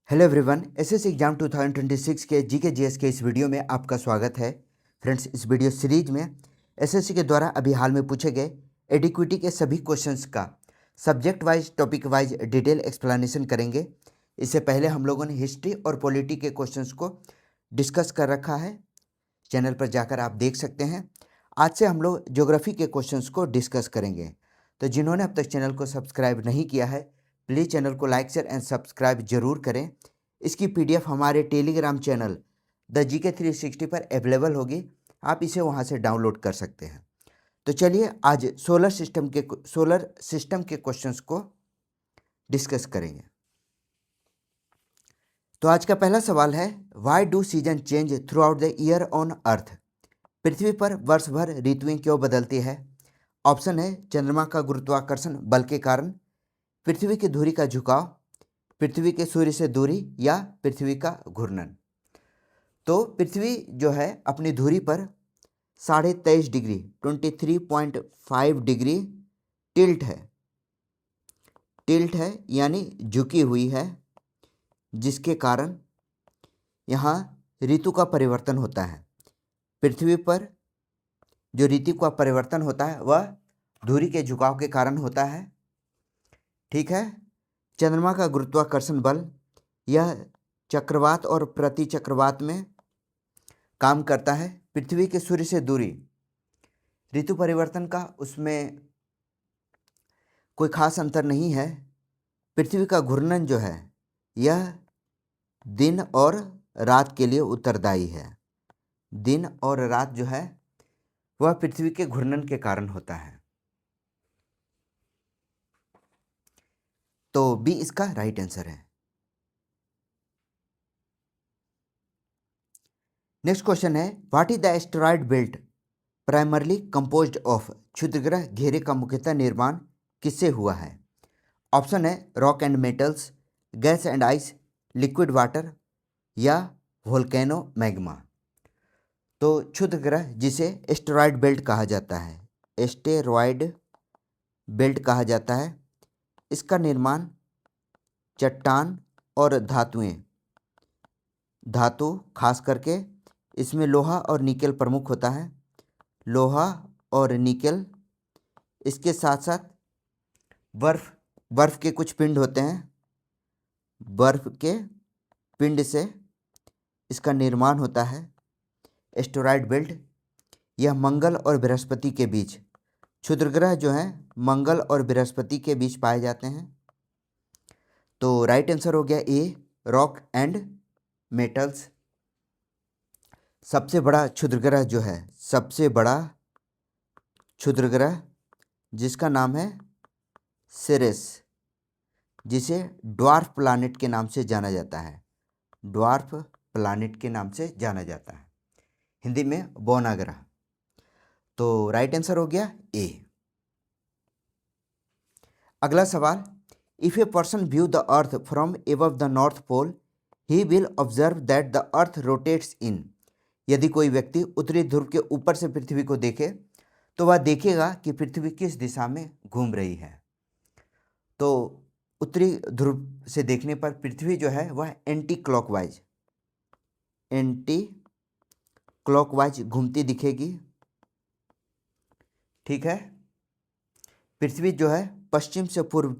Hello everyone, SSC exam 2026 के GK GS के इस वीडियो में आपका स्वागत है। फ्रेंड्स, इस वीडियो सीरीज में एसएससी के द्वारा अभी हाल में पूछे गए एडिक्विटी के सभी क्वेश्चंस का subject wise topic wise detail explanation करेंगे। इससे पहले हम लोगों ने हिस्ट्री और पॉलिटी के क्वेश्चंस को डिस्कस कर रखा है, चैनल पर जाकर आप देख सकते हैं। आज से हम लोग ज्योग्राफी के क्वेश्चंस को डिस्कस करेंगे। तो जिन्होंने अब तक चैनल को सब्सक्राइब नहीं किया है, प्लीज़ चैनल को लाइक शेयर एंड सब्सक्राइब जरूर करें। इसकी पीडीएफ हमारे टेलीग्राम चैनल द जीके 360 पर अवेलेबल होगी, आप इसे वहां से डाउनलोड कर सकते हैं। तो चलिए आज सोलर सिस्टम के क्वेश्चंस को डिस्कस करेंगे। तो आज का पहला सवाल है, why do season change throughout the year on earth? पृथ्वी पर वर्ष भर ऋतुएं क्यों बदलती है? ऑप्शन है चंद्रमा का गुरुत्वाकर्षण बल के कारण, पृथ्वी की धुरी का झुकाव, पृथ्वी के सूर्य से दूरी या पृथ्वी का घूर्णन। तो पृथ्वी जो है अपनी धुरी पर 23.5 डिग्री 23.5 डिग्री टिल्ट है यानी झुकी हुई है, जिसके कारण यहाँ ऋतु का परिवर्तन होता है। पृथ्वी पर जो ऋतु का परिवर्तन होता है वह धुरी के झुकाव के कारण होता है। ठीक है। चंद्रमा का गुरुत्वाकर्षण बल यह चक्रवात और प्रतिचक्रवात में काम करता है। पृथ्वी के सूर्य से दूरी ऋतु परिवर्तन का उसमें कोई खास अंतर नहीं है। पृथ्वी का घूर्णन जो है यह दिन और रात के लिए उत्तरदायी है। दिन और रात जो है वह पृथ्वी के घूर्णन के कारण होता है। तो बी इसका राइट आंसर है। नेक्स्ट क्वेश्चन है, what is the asteroid belt primarily composed of? क्षुद्रग्रह घेरे का मुख्यतः निर्माण किससे हुआ है? ऑप्शन है rock and metals, gas and ice, liquid water या वोल्केनो मैग्मा। तो क्षुद्रग्रह जिसे एस्टेरॉयड बेल्ट कहा जाता है, एस्टेरॉयड बेल्ट कहा जाता है, इसका निर्माण चट्टान और धातु खास करके इसमें लोहा और निकेल प्रमुख होता है। लोहा और निकेल, इसके साथ साथ बर्फ के कुछ पिंड होते हैं। बर्फ के पिंड से इसका निर्माण होता है एस्टेरॉयड बेल्ट। यह मंगल और बृहस्पति के बीच, क्षुद्रग्रह जो हैं मंगल और बृहस्पति के बीच पाए जाते हैं। तो राइट आंसर हो गया ए, रॉक एंड मेटल्स। सबसे बड़ा क्षुद्रग्रह जो है, सबसे बड़ा क्षुद्रग्रह जिसका नाम है सेरेस, जिसे ड्वार्फ प्लैनेट के नाम से जाना जाता है। ड्वार्फ प्लैनेट के नाम से जाना जाता है, हिंदी में बौना ग्रह। तो राइट आंसर हो गया ए। अगला सवाल, if a person view the earth from above the north pole he will observe that the earth rotates in. यदि कोई व्यक्ति उत्तरी ध्रुव के ऊपर से पृथ्वी को देखे तो वह देखेगा कि पृथ्वी किस दिशा में घूम रही है। तो उत्तरी ध्रुव से देखने पर पृथ्वी जो है वह एंटी क्लॉकवाइज घूमती दिखेगी। ठीक है। पृथ्वी जो है पश्चिम से पूर्व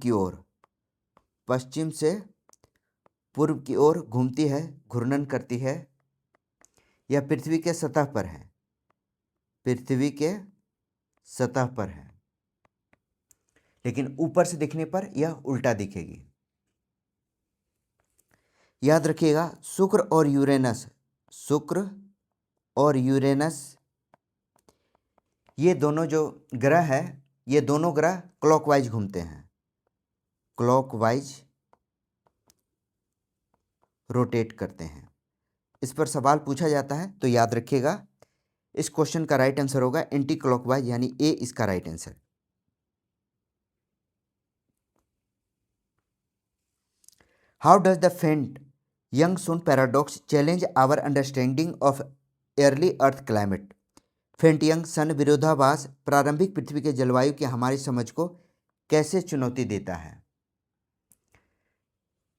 की ओर घूमती है, घूर्णन करती है। यह पृथ्वी के सतह पर है, लेकिन ऊपर से देखने पर यह उल्टा दिखेगी। याद रखिएगा, शुक्र और यूरेनस ये दोनों जो ग्रह है, ये दोनों ग्रह क्लॉकवाइज घूमते हैं, क्लॉकवाइज रोटेट करते हैं। इस पर सवाल पूछा जाता है तो याद रखिएगा, इस क्वेश्चन का राइट आंसर होगा एंटी क्लॉकवाइज, यानी ए इसका right answer. How does the faint young sun paradox challenge our understanding of early earth climate? Faint young sun विरोधाभास प्रारंभिक पृथ्वी के जलवायु की हमारी समझ को कैसे चुनौती देता है?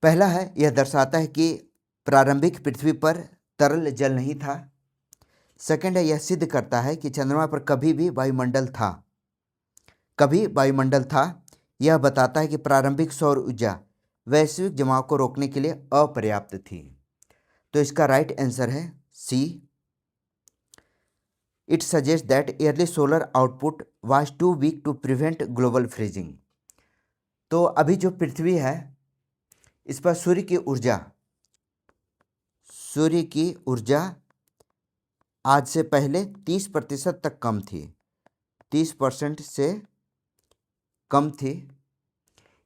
पहला है, यह दर्शाता है कि प्रारंभिक पृथ्वी पर तरल जल नहीं था। सेकंड है, यह सिद्ध करता है कि चंद्रमा पर कभी भी वायुमंडल था। यह बताता है कि प्रारंभिक सौर ऊर्जा वैश्विक जमाव को रोकने के लिए अपर्याप्त थी। तो इसका राइट आंसर है C. It suggest that early solar output was too weak to prevent global freezing. तो अभी जो पृथ्वी है इस पर सूर्य की ऊर्जा आज से पहले 30% तक कम थी, 30% से कम थी।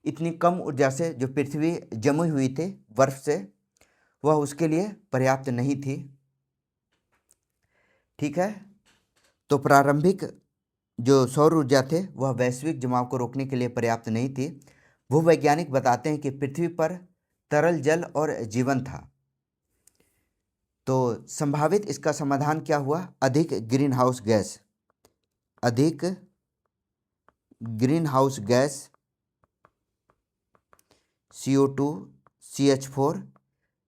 इतनी कम ऊर्जा से जो पृथ्वी जमी हुई थी बर्फ से, वह उसके लिए पर्याप्त नहीं थी। ठीक है, तो प्रारंभिक जो सौर ऊर्जा थे वह वैश्विक जमाव को रोकने के लिए पर्याप्त नहीं थी। भूवैज्ञानिक बताते हैं कि पृथ्वी पर तरल जल और जीवन था। तो संभावित इसका समाधान क्या हुआ? अधिक green house gas CO2 CH4,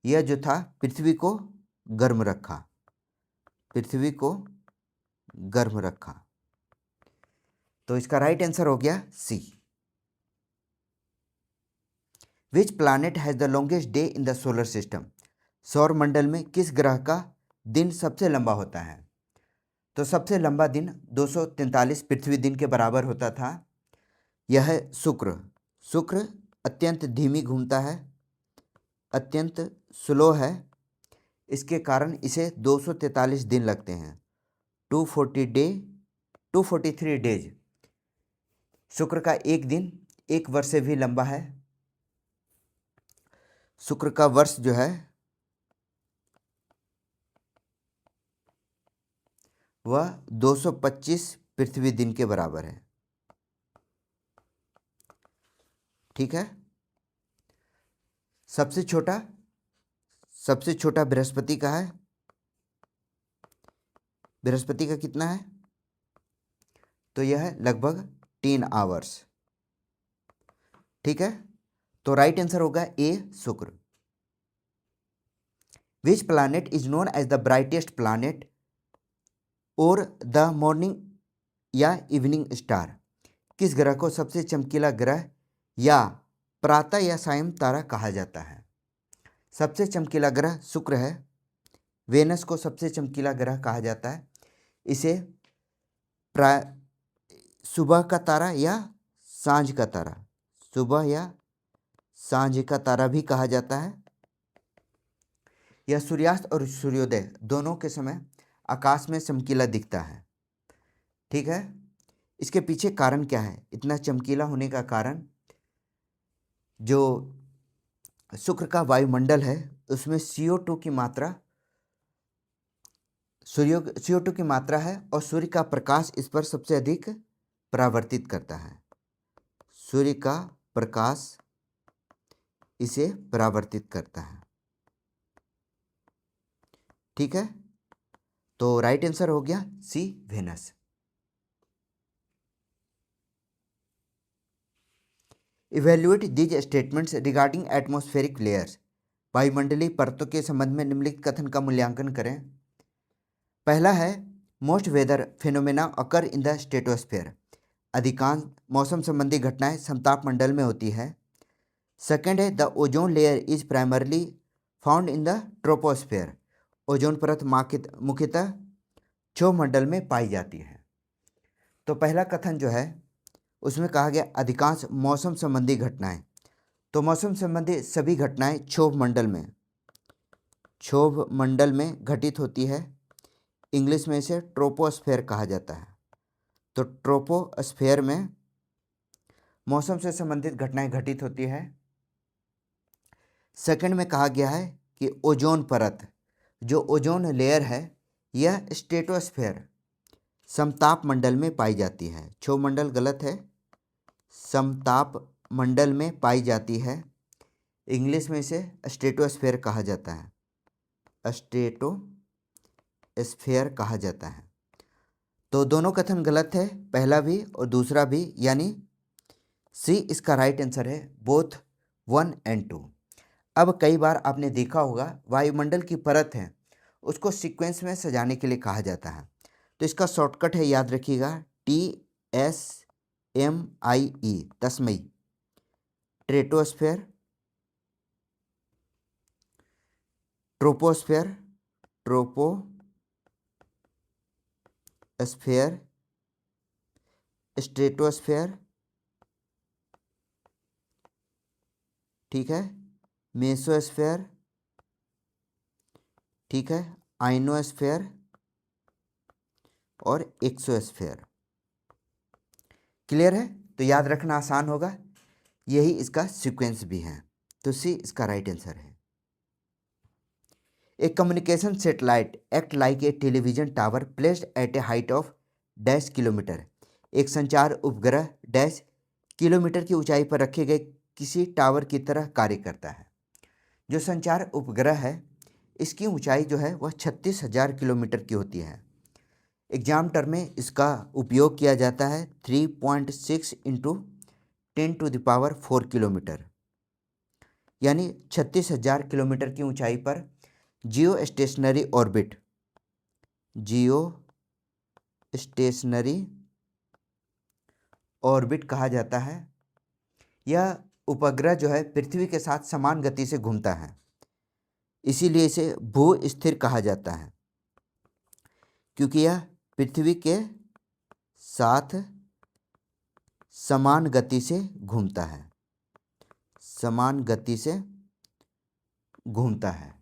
यह जो था पृथ्वी को गर्म रखा। तो इसका राइट आंसर हो गया C. Which planet has the longest day in the solar system? सौर मंडल में किस ग्रह का दिन सबसे लंबा होता है? तो सबसे लंबा दिन 243 पृथ्वी दिन के बराबर होता था। यह है शुक्र अत्यंत धीमी घूमता है, अत्यंत स्लो है, इसके कारण इसे 243 दिन लगते हैं, 243 डेज। शुक्र का एक दिन एक वर्ष से भी लंबा है। शुक्र का वर्ष जो है वह 225 पृथ्वी दिन के बराबर है। ठीक है, सबसे छोटा बृहस्पति का है। बृहस्पति का कितना है? तो यह है लगभग 3 आवर्स। ठीक है, तो राइट आंसर होगा a Shukra. Which planet is known as the brightest planet और द मॉर्निंग या इवनिंग स्टार? किस ग्रह को सबसे चमकीला ग्रह या प्रातः या सायं तारा कहा जाता है? सबसे चमकीला ग्रह शुक्र है। वेनस को सबसे चमकीला ग्रह कहा जाता है। इसे सुबह का तारा या सांझ का तारा भी कहा जाता है। यह सूर्यास्त और सूर्योदय दोनों के समय आकाश में चमकीला दिखता है। ठीक है, इसके पीछे कारण क्या है? इतना चमकीला होने का कारण, जो शुक्र का वायुमंडल है उसमें CO2 की मात्रा है और सूर्य का प्रकाश इस पर सबसे अधिक परावर्तित करता है। सूर्य का प्रकाश इसे परावर्तित करता है। ठीक है, तो राइट आंसर हो गया C Venus. Evaluate these statements regarding atmospheric layers. वायुमंडलीय परतों के संबंध में निम्नलिखित कथन का मूल्यांकन करें। पहला है, most weather phenomena occur in the stratosphere. अधिकांश मौसम संबंधी घटनाएं समताप मंडल में होती है। सेकेंड है, the ozone layer is primarily found in the troposphere. Ozone परत मुख्यतः क्षोभ मंडल में पाई जाती है। तो पहला कथन जो है उसमें कहा गया अधिकांश मौसम संबंधी घटनाएं। तो मौसम संबंधी सभी घटनाएं क्षोभ मंडल में घटित होती है। इंग्लिश में इसे ट्रोपोस्फेयर कहा जाता है। तो ट्रोपोस्फेयर में मौसम से संबंधित घटनाएं घटित होती है। सेकंड में कहा गया है कि ओजोन परत, जो ओजोन लेयर है, यह स्ट्रेटोस्फेयर समताप मंडल में पाई जाती है। क्षोभ मंडल गलत है, समताप मंडल में पाई जाती है। इंग्लिश में इसे स्ट्रेटोस्फेयर कहा जाता है। स्ट्रेटोस्फेयर कहा जाता है। तो दोनों कथन गलत है, पहला भी और दूसरा भी, यानी सी इसका राइट आंसर है, बोथ 1 और 2। अब कई बार आपने देखा होगा वायुमंडल की परत है उसको सीक्वेंस में सजाने के लिए कहा जाता है। तो इसका शॉर्टकट है, याद रखिएगा, TSMIE, तस्मई। ट्रेटोस्फेयर, ट्रोपोस्फेयर, ट्रोपोस्फेयर, स्ट्रेटोस्फेयर, ठीक है, मेसोस्फेयर, ठीक है, आइनोस्फेयर और एक्सोस्फेयर। क्लियर है? तो याद रखना आसान होगा, यही इसका सीक्वेंस भी है। तो सी इसका राइट आंसर है। A communication satellite act like a television tower placed at a height of dash kilometre. एक संचार उपग्रह डैश किलोमीटर की ऊंचाई पर रखे गए किसी टावर की तरह कार्य करता है। जो संचार उपग्रह है इसकी ऊंचाई जो है वह 36,000 किलोमीटर की होती है। एग्जाम टर्म में इसका उपयोग किया जाता है 3.6 इंटू 10⁴ किलोमीटर, यानी 36,000 किलोमीटर की ऊंचाई पर जियो स्टेशनरी ऑर्बिट कहा जाता है। यह उपग्रह जो है पृथ्वी के साथ समान गति से घूमता है, इसीलिए इसे भू स्थिर कहा जाता है, क्योंकि यह पृथ्वी के साथ समान गति से घूमता है, समान गति से घूमता है।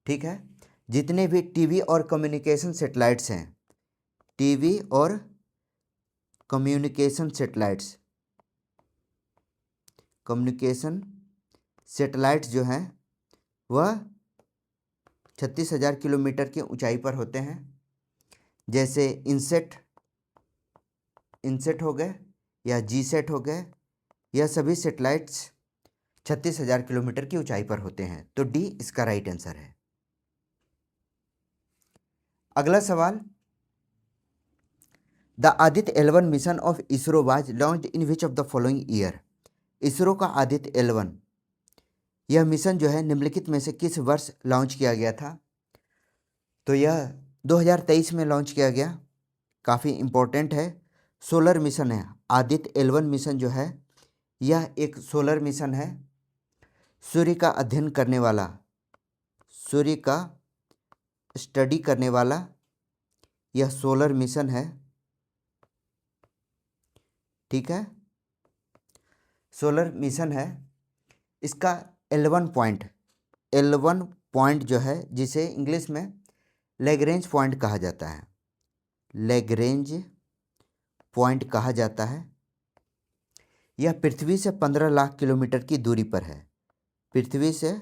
ठीक है, जितने भी टीवी और कम्युनिकेशन सेटेलाइट्स हैं, टीवी और कम्युनिकेशन सेटेलाइट्स जो हैं वह 36,000 किलोमीटर की ऊंचाई पर होते हैं। जैसे इनसेट हो गए या जीसेट हो गए, यह सभी सेटेलाइट्स 36,000 किलोमीटर की ऊंचाई पर होते हैं। तो डी इसका राइट आंसर है। अगला सवाल, the Aditya L1 mission of ISRO was launched in which of the following year. ISRO का आदित्य L1 यह मिशन जो है निम्नलिखित में से किस वर्ष लॉन्च किया गया था। तो यह 2023 में लॉन्च किया गया, काफ़ी इम्पोर्टेंट है। सोलर मिशन है, आदित्य L1 मिशन जो है यह एक सोलर मिशन है। सूर्य का अध्ययन करने वाला, सूर्य का स्टडी करने वाला यह सोलर मिशन है। ठीक है, सोलर मिशन है। इसका L1 पॉइंट जो है जिसे इंग्लिश में लैग्रेंज पॉइंट कहा जाता है, लैग्रेंज पॉइंट कहा जाता है। यह पृथ्वी से 15 लाख किलोमीटर की दूरी पर है, पृथ्वी से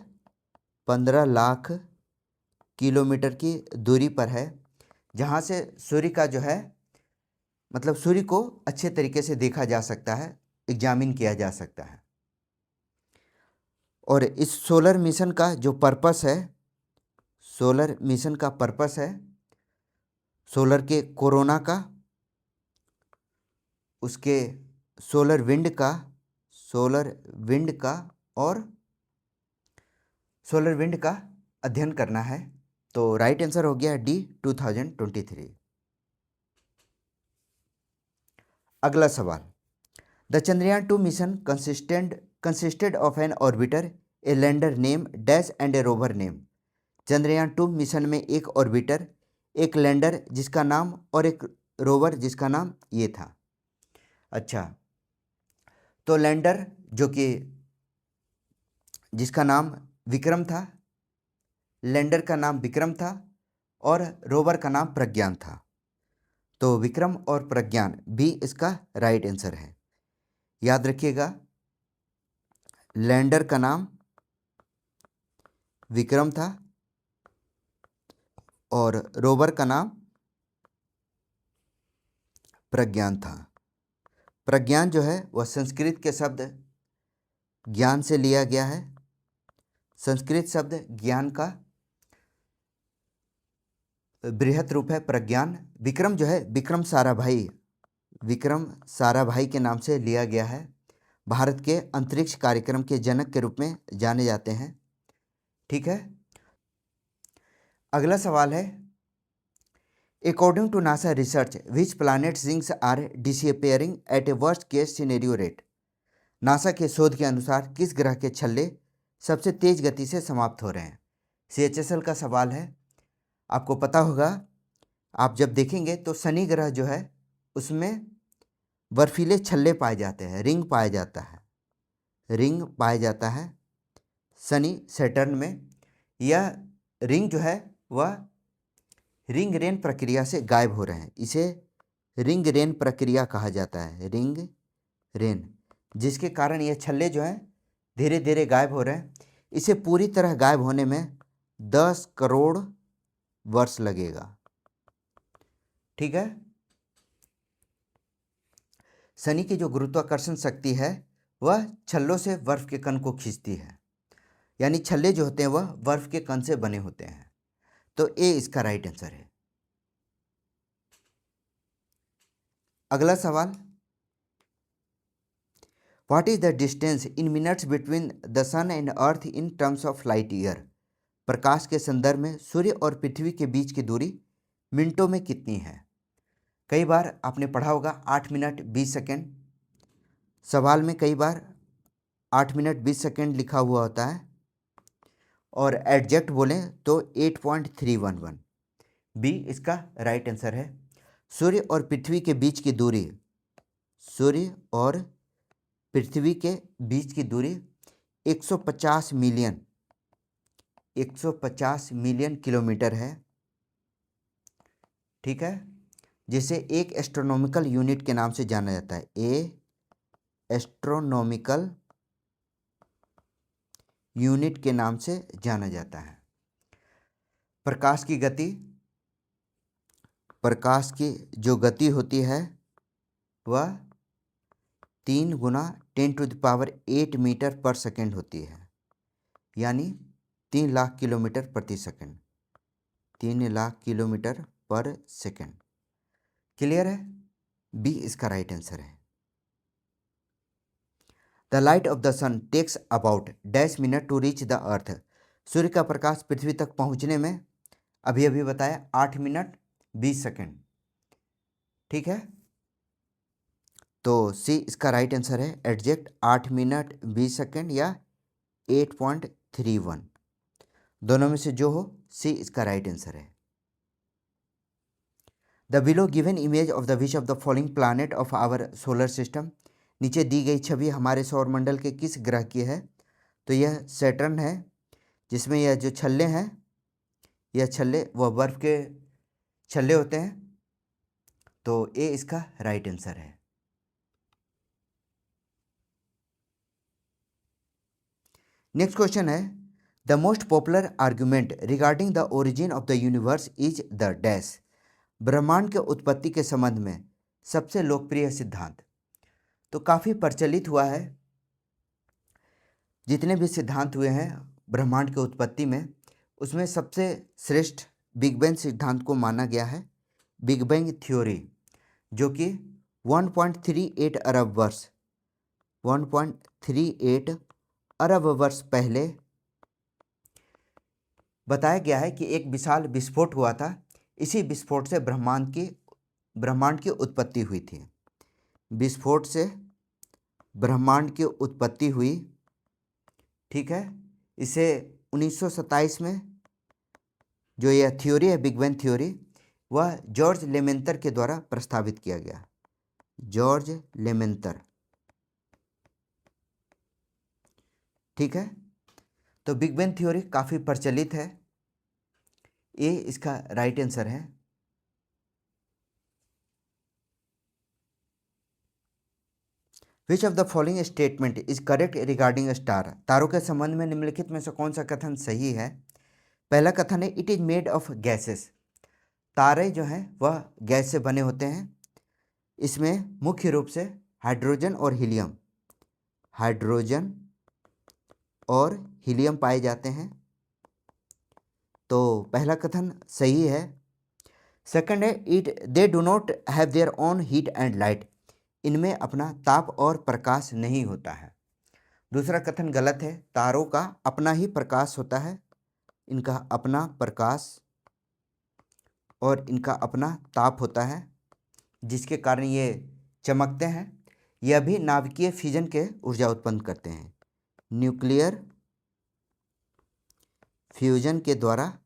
15 लाख किलोमीटर की दूरी पर है, जहाँ से सूर्य का जो है मतलब सूर्य को अच्छे तरीके से देखा जा सकता है, एग्जामिन किया जा सकता है। और इस सोलर मिशन का जो पर्पस है, सोलर मिशन का पर्पस है सोलर के कोरोना का, उसके सोलर विंड का और सोलर विंड का अध्ययन करना है। तो राइट आंसर हो गया डी 2023। अगला सवाल, the Chandrayaan 2 mission consisted of an orbiter, a lander name dash and a rover name. Chandrayaan 2 mission में एक ऑर्बिटर, एक लैंडर जिसका नाम और एक रोवर जिसका नाम ये था। अच्छा, तो लैंडर जो कि जिसका नाम विक्रम था, लैंडर का नाम विक्रम था और रोवर का नाम प्रज्ञान था। तो विक्रम और प्रज्ञान भी इसका राइट आंसर है। याद रखिएगा, लैंडर का नाम विक्रम था और रोवर का नाम प्रज्ञान था। प्रज्ञान जो है वह संस्कृत के शब्द ज्ञान से लिया गया है। संस्कृत शब्द ज्ञान का बृहत रूप है प्रज्ञान। विक्रम जो है विक्रम साराभाई के नाम से लिया गया है। भारत के अंतरिक्ष कार्यक्रम के जनक के रूप में जाने जाते हैं। ठीक है। अगला सवाल है, according to NASA research which planet rings are disappearing at a worst case scenario rate. NASA के शोध के अनुसार किस ग्रह के छल्ले सबसे तेज गति से समाप्त हो रहे हैं। CHSL का सवाल है। आपको पता होगा, आप जब देखेंगे तो शनि ग्रह जो है उसमें बर्फीले छल्ले पाए जाते हैं, रिंग पाया जाता है, रिंग पाया जाता है शनि सैटर्न में। यह रिंग जो है वह रिंग रेन प्रक्रिया से गायब हो रहे हैं। इसे रिंग रेन प्रक्रिया कहा जाता है, रिंग रेन, जिसके कारण ये छल्ले जो हैं धीरे धीरे गायब हो रहे हैं। इसे पूरी तरह गायब होने में 10 करोड़ वर्ष लगेगा। ठीक है। शनि की जो गुरुत्वाकर्षण शक्ति है वह छल्लों से बर्फ के कण को खींचती है, यानी छल्ले जो होते हैं वह बर्फ के कण से बने होते हैं। तो ए इसका राइट आंसर है। अगला सवाल, what is the distance in minutes between the sun and earth in terms of light year. प्रकाश के संदर्भ में सूर्य और पृथ्वी के बीच की दूरी मिनटों में कितनी है। कई बार आपने पढ़ा होगा 8 मिनट 20 सेकेंड। सवाल में कई बार 8 मिनट 20 सेकेंड लिखा हुआ होता है और एग्जैक्ट बोलें तो 8.311। बी इसका राइट आंसर है। सूर्य और पृथ्वी के बीच की दूरी, सूर्य और पृथ्वी के बीच की दूरी 150 मिलियन किलोमीटर है। ठीक है, जिसे एक एस्ट्रोनॉमिकल यूनिट के नाम से जाना जाता है। एस्ट्रोनॉमिकल यूनिट के नाम से जाना जाता है। प्रकाश की जो गति होती है वह 3 गुना 10⁸ मीटर पर सेकेंड होती है, यानी 3 लाख किलोमीटर प्रति second, 3 lakh kilometre per second. Clear है। बी इसका राइट आंसर है। The light of the sun takes about dash minute to reach the earth. सूर्य का प्रकाश पृथ्वी तक पहुंचने में अभी बताया 8 मिनट 20 सेकेंड। ठीक है, तो सी इसका राइट आंसर है। एग्जैक्ट 8 मिनट 20 सेकेंड या 8.31, दोनों में से जो हो सी इसका राइट आंसर है। The below given image of the which of the following planet of our solar system. नीचे दी गई छवि हमारे सौरमंडल के किस ग्रह की है। तो यह सैटर्न है, जिसमें यह जो छल्ले हैं, यह छल्ले वह बर्फ के छल्ले होते हैं। तो ए इसका राइट आंसर है। नेक्स्ट क्वेश्चन है, the most popular argument regarding the origin of the universe is the dash. ब्रह्मांड के उत्पत्ति के संबंध में सबसे लोकप्रिय सिद्धांत। तो काफ़ी प्रचलित हुआ है, जितने भी सिद्धांत हुए हैं ब्रह्मांड के उत्पत्ति में, उसमें सबसे श्रेष्ठ बिग बैंग सिद्धांत को माना गया है। बिग बैंग थ्योरी, जो कि 1.38 अरब वर्ष पहले बताया गया है कि एक विशाल विस्फोट हुआ था। इसी विस्फोट से ब्रह्मांड की उत्पत्ति हुई थी। विस्फोट से ब्रह्मांड की उत्पत्ति हुई। ठीक है, इसे 1927 में जो यह थ्योरी है बिग बैंग थ्योरी, वह जॉर्ज लेमेंतर के द्वारा प्रस्तावित किया गया। जॉर्ज लेमेंतर। ठीक है, तो बिग बैंग थ्योरी काफ़ी प्रचलित है। ए इसका राइट आंसर है। विच of the following statement is correct regarding star. तारों के संबंध में निम्नलिखित में से कौन सा कथन सही है। पहला कथन है, it is made of gases. तारे जो हैं वह गैस से बने होते हैं। इसमें मुख्य रूप से हाइड्रोजन और हीलियम पाए जाते हैं। तो पहला कथन सही है। सेकंड है, they do not have their own heat and light. इनमें अपना ताप और प्रकाश नहीं होता है। दूसरा कथन गलत है, तारों का अपना ही प्रकाश होता है। इनका अपना प्रकाश और इनका अपना ताप होता है, जिसके कारण ये चमकते हैं। यह भी नाभिकीय फिजन के ऊर्जा उत्पन्न करते हैं, न्यूक्लियर फ्यूजन के द्वारा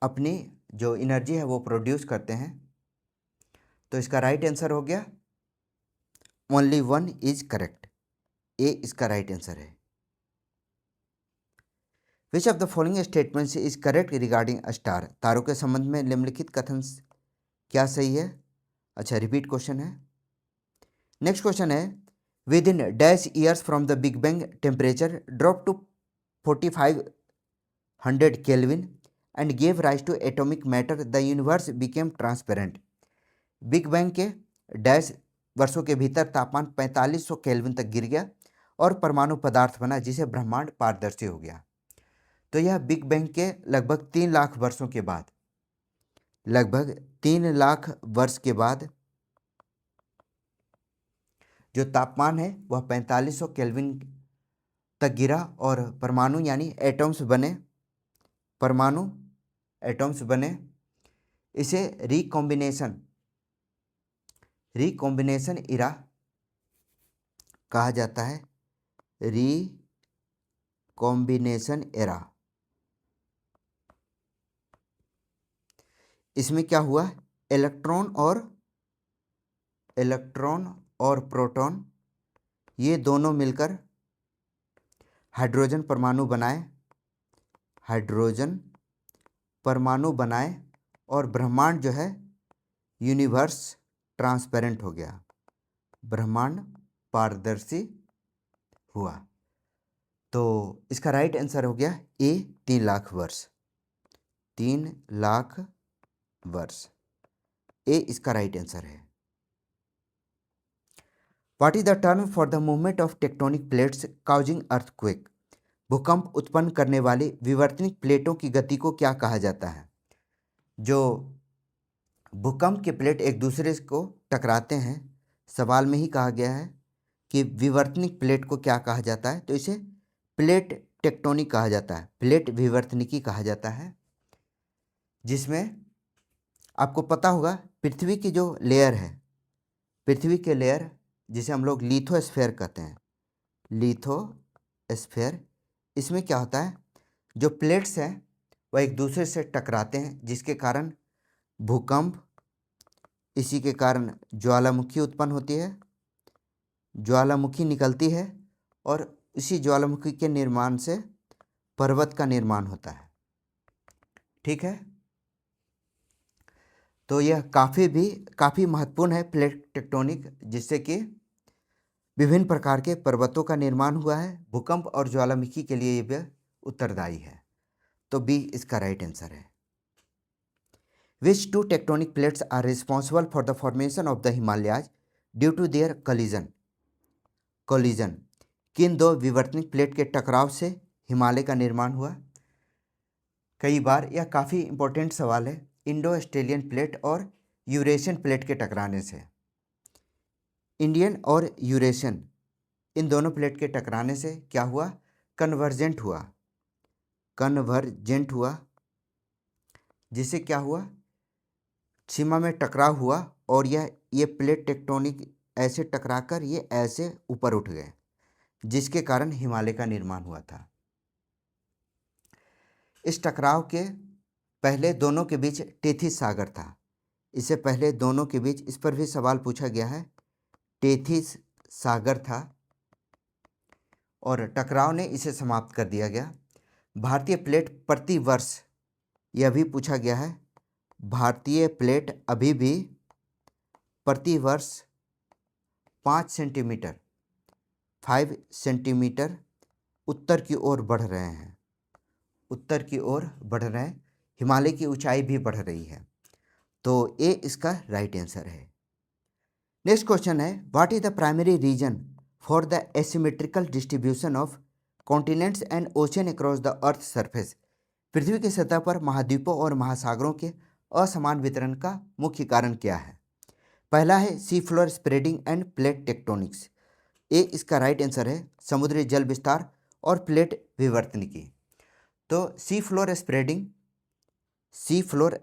अपनी जो एनर्जी है वो प्रोड्यूस करते हैं। तो इसका राइट आंसर हो गया ओनली वन इज करेक्ट, ए इसका राइट आंसर है। विच of the following statements is correct regarding a star, तारों के संबंध में निम्नलिखित कथन क्या सही है। अच्छा, रिपीट क्वेश्चन है। नेक्स्ट क्वेश्चन है, within dash years from the big bang temperature drop to 4500 kelvin and gave rise to atomic matter the universe became transparent. Big bang के डैश वर्षों के भीतर तापमान 4500 केल्विन तक गिर गया और परमाणु पदार्थ बना, जिसे ब्रह्मांड पारदर्शी हो गया। तो यह बिग बैंग के लगभग 3 लाख वर्षों के बाद, लगभग 3 लाख वर्ष के बाद जो तापमान है वह 4500 केल्विन तक गिरा और परमाणु यानी एटम्स बने, परमाणु एटम्स बने। इसे रिकॉम्बिनेशन इरा कहा जाता है, रिकॉम्बिनेशन एरा। इसमें क्या हुआ, इलेक्ट्रॉन और प्रोटॉन ये दोनों मिलकर हाइड्रोजन परमाणु बनाए और ब्रह्मांड जो है यूनिवर्स ट्रांसपेरेंट हो गया, ब्रह्मांड पारदर्शी हुआ। तो इसका राइट आंसर हो गया ए 3 लाख वर्ष, 3 लाख वर्ष, ए इसका राइट आंसर है। What is the term for the movement of tectonic plates causing earthquake, भूकंप उत्पन्न करने वाली विवर्तनिक प्लेटों की गति को क्या कहा जाता है। जो भूकंप के प्लेट एक दूसरे को टकराते हैं, सवाल में ही कहा गया है कि विवर्तनिक प्लेट को क्या कहा जाता है, तो इसे प्लेट टेक्टोनिक कहा जाता है, प्लेट विवर्तनिकी कहा जाता है। जिसमें आपको पता होगा पृथ्वी की जो लेयर है, पृथ्वी के लेयर जिसे हम लोग लिथोस्फीयर कहते हैं, लिथोस्फीयर, इसमें क्या होता है, जो प्लेट्स हैं वह एक दूसरे से टकराते हैं, जिसके कारण भूकंप, इसी के कारण ज्वालामुखी उत्पन्न होती है, ज्वालामुखी निकलती है और इसी ज्वालामुखी के निर्माण से पर्वत का निर्माण होता है। ठीक है, तो यह काफ़ी महत्वपूर्ण है प्लेट टेक्टोनिक, जिससे कि विभिन्न प्रकार के पर्वतों का निर्माण हुआ है। भूकंप और ज्वालामुखी के लिए यह उत्तरदायी है, तो बी इसका राइट आंसर है। Which 2 tectonic plates are responsible for the formation of the Himalayas due to their collision, किन 2 विवर्तनिक प्लेट के टकराव से हिमालय का निर्माण हुआ। कई बार यह काफ़ी इंपॉर्टेंट सवाल है। इंडो ऑस्ट्रेलियन प्लेट और यूरेशियन प्लेट के टकराने से, इंडियन और यूरेशियन इन दोनों प्लेट के टकराने से क्या हुआ, कन्वर्जेंट हुआ, जिससे क्या हुआ, सीमा में टकराव हुआ और ये प्लेट टेक्टोनिक ऐसे टकराकर ये ऐसे ऊपर उठ गए, जिसके कारण हिमालय का निर्माण हुआ था। इस टकराव के पहले दोनों के बीच टेथिस सागर था। इससे पहले दोनों के बीच, इस पर भी सवाल पूछा गया है, टेथिस सागर था और टकराव ने इसे समाप्त कर दिया गया। भारतीय प्लेट प्रति वर्ष, यह भी पूछा गया है, भारतीय प्लेट अभी भी प्रति वर्ष 5 सेंटीमीटर उत्तर की ओर बढ़ रहे हैं, हिमालय की ऊंचाई भी बढ़ रही है। तो ए इसका राइट आंसर है। नेक्स्ट क्वेश्चन है, what is the primary reason for the asymmetrical distribution of continents and ocean across the earth surface, पृथ्वी की सतह पर महाद्वीपों और महासागरों के असमान वितरण का मुख्य कारण क्या है। पहला है sea floor spreading and plate tectonics, A इसका राइट आंसर है, समुद्री जल विस्तार और प्लेट विवर्तनिकी। तो सी फ्लोर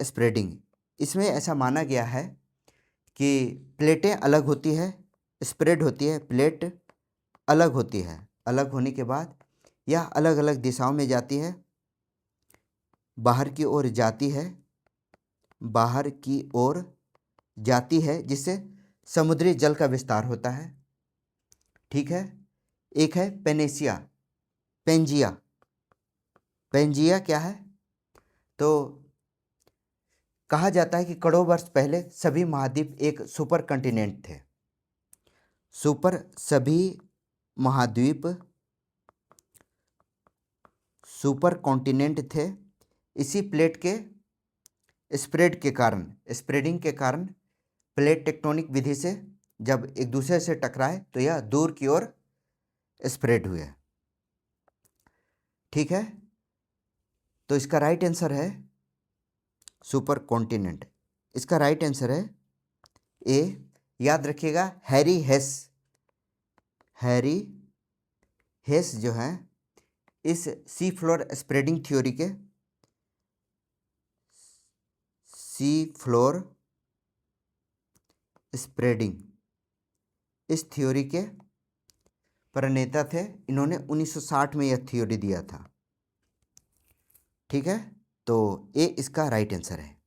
स्प्रेडिंग इसमें ऐसा माना गया है कि प्लेटें अलग होती है, स्प्रेड होती है, प्लेट अलग होती है, अलग होने के बाद यह अलग अलग दिशाओं में जाती है, बाहर की ओर जाती है, बाहर की ओर जाती है, जिससे समुद्री जल का विस्तार होता है। ठीक है। एक है पेंजिया। पेंजिया क्या है? तो कहा जाता है कि करोड़ों वर्ष पहले सभी महाद्वीप एक सुपर कॉन्टिनेंट थे। सभी महाद्वीप सुपर कॉन्टिनेंट थे। इसी प्लेट के स्प्रेडिंग के कारण प्लेट टेक्टोनिक विधि से जब एक दूसरे से टकराए तो यह दूर की ओर स्प्रेड हुए। ठीक है। तो इसका राइट आंसर है सुपर कॉन्टिनेंट। इसका राइट आंसर है ए। याद रखिएगा, हैरी हेस जो है इस सी फ्लोर स्प्रेडिंग थ्योरी के इस थ्योरी के प्रणेता थे। इन्होंने 1960 में यह थ्योरी दिया था। ठीक है। तो ए इसका राइट आंसर है।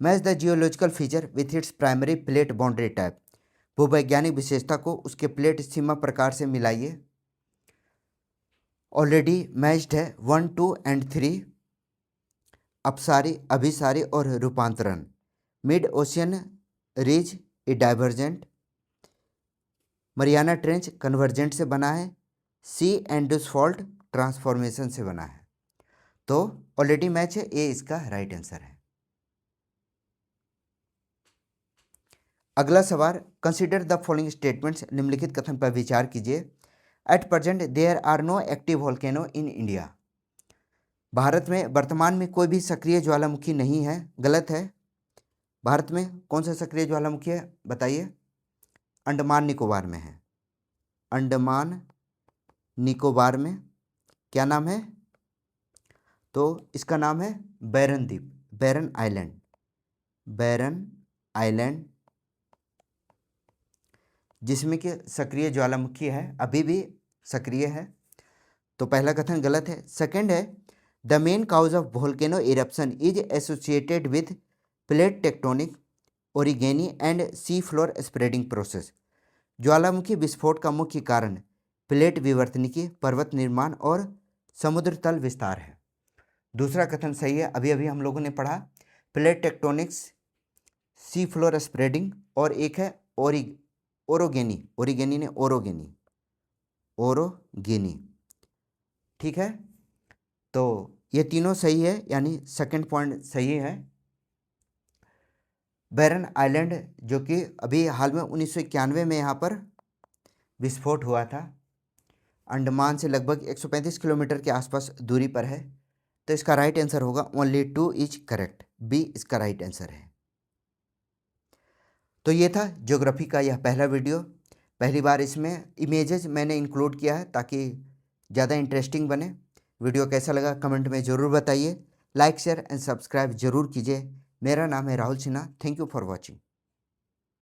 Match the geological feature with its primary plate boundary type. भूवैज्ञानिक विशेषता को उसके प्लेट सीमा प्रकार से मिलाइए। ऑलरेडी मैच्ड है 1, 2 एंड 3, अपसारी, अभिसारी और रूपांतरण। मिड ओशियन रिज ए डाइवर्जेंट, मरियाना ट्रेंच कन्वर्जेंट से बना है, सी एंडस फॉल्ट ट्रांसफॉर्मेशन से बना है। तो ऑलरेडी मैच है, ए इसका राइट आंसर है। अगला सवाल, कंसीडर द फॉलोइंग स्टेटमेंट्स। निम्नलिखित कथन पर विचार कीजिए। At present there are no active volcano in India. Bharat में वर्तमान में कोई भी सक्रिय ज्वालामुखी नहीं है। गलत है। भारत में कौन सा सक्रिय ज्वालामुखी है बताइए? अंडमान निकोबार में है। अंडमान निकोबार में क्या नाम है? तो इसका नाम है बैरन द्वीप, बैरन आइलैंड, जिसमें कि सक्रिय ज्वालामुखी है, अभी भी सक्रिय है। तो पहला कथन गलत है। सेकंड है, the main cause of volcano eruption is associated with plate tectonic, orogeny and sea floor spreading process. ज्वालामुखी विस्फोट का मुख्य कारण प्लेट विवर्तनिकी, पर्वत निर्माण और समुद्र तल विस्तार है। दूसरा कथन सही है। अभी अभी हम लोगों ने पढ़ा प्लेट टेक्टोनिक्स, सी फ्लोर स्प्रेडिंग, और एक है ओरोगेनी। ठीक है। तो ये तीनों सही है, यानी सेकंड पॉइंट सही है। बैरन आइलैंड जो कि अभी हाल में 1991 में यहाँ पर विस्फोट हुआ था, अंडमान से लगभग 135 किलोमीटर के आसपास दूरी पर है। तो इसका राइट आंसर होगा ओनली 2 इज करेक्ट, बी इसका राइट आंसर है। तो ये था ज्योग्राफी का यह पहला वीडियो। पहली बार इसमें इमेजेस मैंने इंक्लूड किया है ताकि ज़्यादा इंटरेस्टिंग बने। वीडियो कैसा लगा कमेंट में ज़रूर बताइए। लाइक शेयर एंड सब्सक्राइब जरूर कीजिए। मेरा नाम है Rahul Sinha. Thank you for watching.